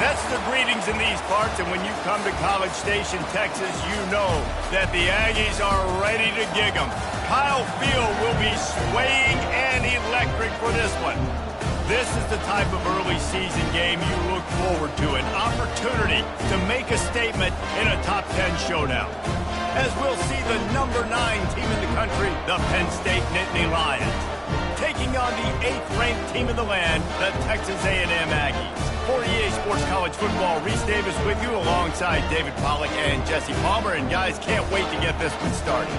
That's the greetings in these parts, and when you come to College Station, Texas, you know that the Aggies are ready to gig 'em. Kyle Field will be swaying and electric for this one. This is the type of early season game you look forward to, an opportunity to make a statement in a top 10 showdown. As we'll see the number 9 team in the country, the Penn State Nittany Lions, taking on the 8th-ranked team in the land, the Texas A&M Aggies. For EA Sports College Football, Reese Davis with you alongside David Pollack and Jesse Palmer. And guys, can't wait to get this one started.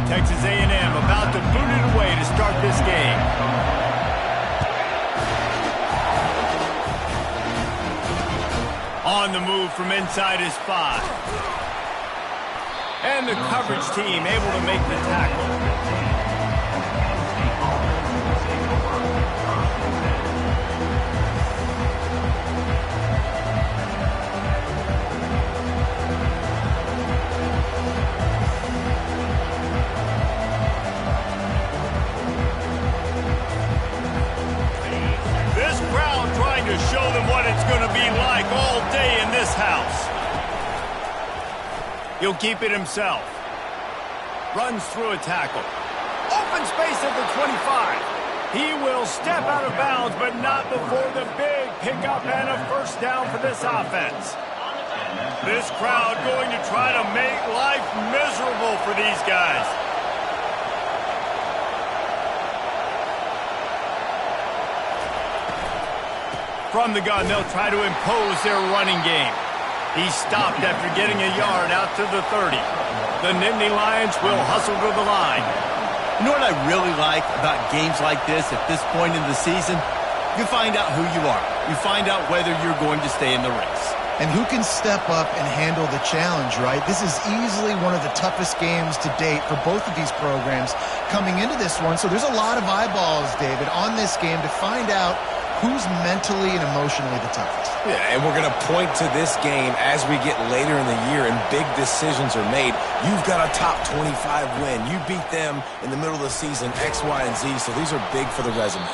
Texas A&M about to boot it away to start this game. On the move from inside his 5. And the coverage team able to make the tackle. This crowd trying to show them what it's going to be like all day in this house. He'll keep it himself. Runs through a tackle. Open space at the 25. He will step out of bounds, but not before the big pickup and a first down for this offense. This crowd going to try to make life miserable for these guys. From the gun, they'll try to impose their running game. He stopped after getting a yard out to the 30. The Nittany Lions will hustle to the line. You know what I really like about games like this at this point in the season? You find out who you are. You find out whether you're going to stay in the race. And who can step up and handle the challenge, right? This is easily one of the toughest games to date for both of these programs coming into this one. So there's a lot of eyeballs, David, on this game to find out who's mentally and emotionally the toughest. Yeah, and we're going to point to this game as we get later in the year and big decisions are made. You've got a top 25 win. You beat them in the middle of the season, X, Y, and Z, so these are big for the resume.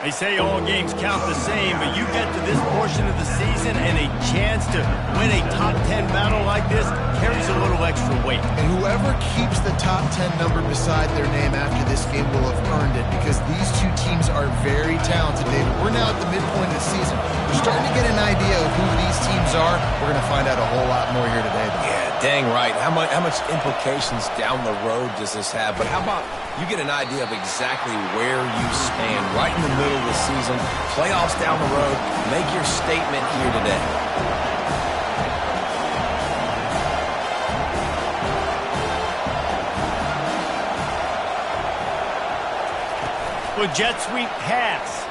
They say all games count the same, but you get to this portion of the season and a chance to win a top 10 battle like this carries a little extra weight. And whoever keeps the top 10 number beside their name after this game will have earned it, because these two teams are very talented, David. We're now at the midpoint of the season. We're starting to get an idea of who these teams are. We're going to find out a whole lot more here today, though. Yeah, dang right. How much implications down the road does this have? But how about you get an idea of exactly where you stand right in the middle of the season, playoffs down the road, make your statement here today. With jet sweep pass.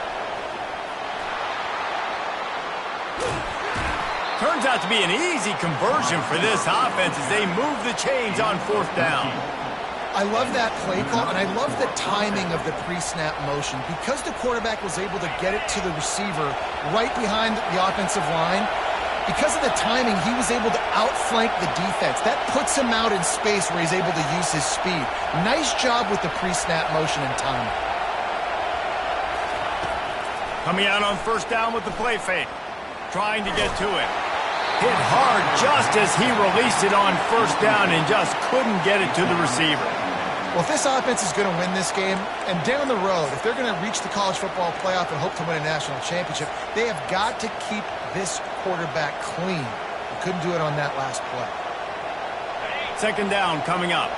Turns out to be an easy conversion for this offense as they move the chains on 4th down. I love that play call, and I love the timing of the pre-snap motion. Because the quarterback was able to get it to the receiver right behind the offensive line, because of the timing, he was able to outflank the defense. That puts him out in space where he's able to use his speed. Nice job with the pre-snap motion and timing. Coming out on 1st down with the play fake. Trying to get to it. Hit hard just as he released it on 1st down and just couldn't get it to the receiver. Well, if this offense is going to win this game, and down the road, if they're going to reach the college football playoff and hope to win a national championship, they have got to keep this quarterback clean. They couldn't do it on that last play. 2nd down coming up.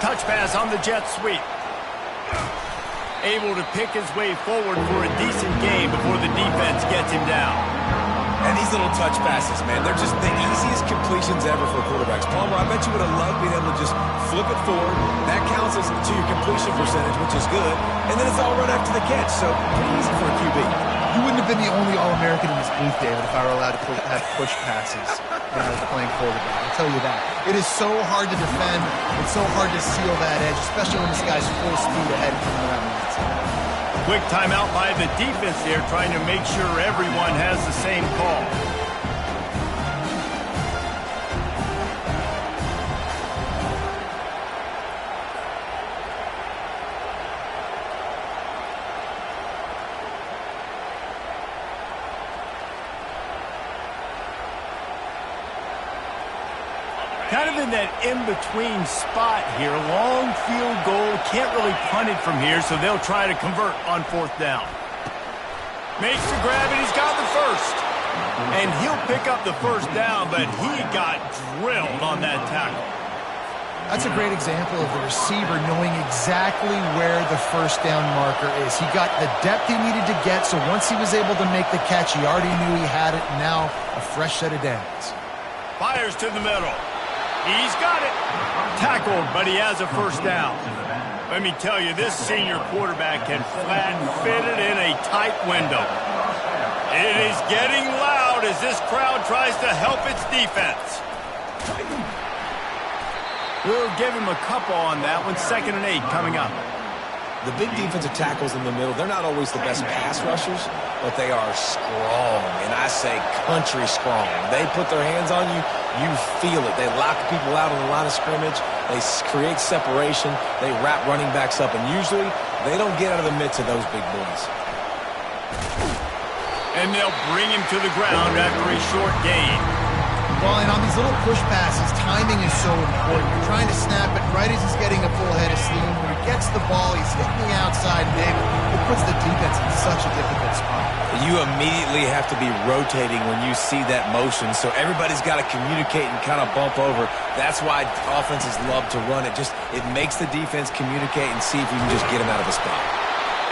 Touch pass on the jet sweep. Able to pick his way forward for a decent game before the defense gets him down. And these little touch passes, man, they're just the easiest completions ever for quarterbacks. Palmer, I bet you would have loved being able to just flip it forward. That counts as to your completion percentage, which is good. And then it's all right after the catch, so pretty easy for a QB. You wouldn't have been the only All-American in this booth, David, if I were allowed to have push passes when I was playing quarterback. I'll tell you that. It is so hard to defend. It's so hard to seal that edge, especially when this guy's full speed ahead coming around the outside. Quick timeout by the defense there, trying to make sure everyone has the same call. Kind of in that in-between spot here. Long field goal. Can't really punt it from here, so they'll try to convert on 4th down. Makes the grab, and he's got the first. And he'll pick up the first down, but he got drilled on that tackle. That's a great example of the receiver knowing exactly where the first down marker is. He got the depth he needed to get, so once he was able to make the catch, he already knew he had it. Now a fresh set of downs. Fires to the middle. He's got it. Tackled, but he has a first down. Let me tell you, this senior quarterback can flat fit it in a tight window. It is getting loud as this crowd tries to help its defense. We'll give him a couple on that one. 2nd and 8 coming up. The big defensive tackles in the middle, they're not always the best pass rushers, but they are strong, and I say country strong. They put their hands on you, you feel it. They lock people out on the line of scrimmage. They create separation. They wrap running backs up, and usually they don't get out of the midst of those big boys. And they'll bring him to the ground after a short gain. Well, and on these little push passes, timing is so important. You're trying to snap it right as he's getting a full head of steam. When he gets the ball, he's hitting the outside big. It puts the defense in such a difficult spot. You immediately have to be rotating when you see that motion, so everybody's got to communicate and kind of bump over. That's why offenses love to run it. It makes the defense communicate and see if you can just get him out of a spot.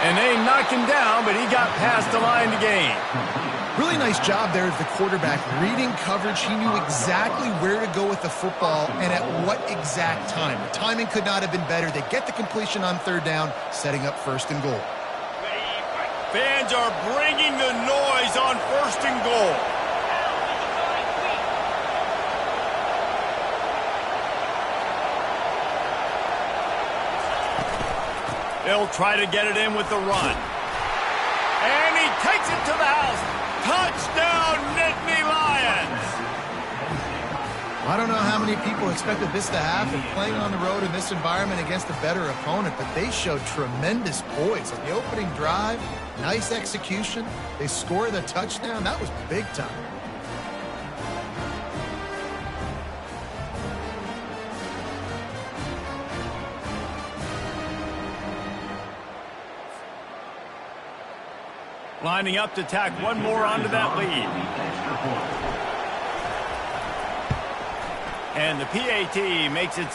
And they knocked him down, but he got past the line to gain. Really nice job there of the quarterback. Reading coverage, he knew exactly where to go with the football and at what exact time. The timing could not have been better. They get the completion on 3rd down, setting up 1st and goal. Fans are bringing the noise on 1st and goal. They'll try to get it in with the run. And he takes it to the house. Touchdown, Nittany Lions! I don't know how many people expected this to happen, playing on the road in this environment against a better opponent, but they showed tremendous poise on the opening drive. Nice execution. They scored a touchdown. That was big time. Lining up to tack one more onto that lead. And the PAT makes it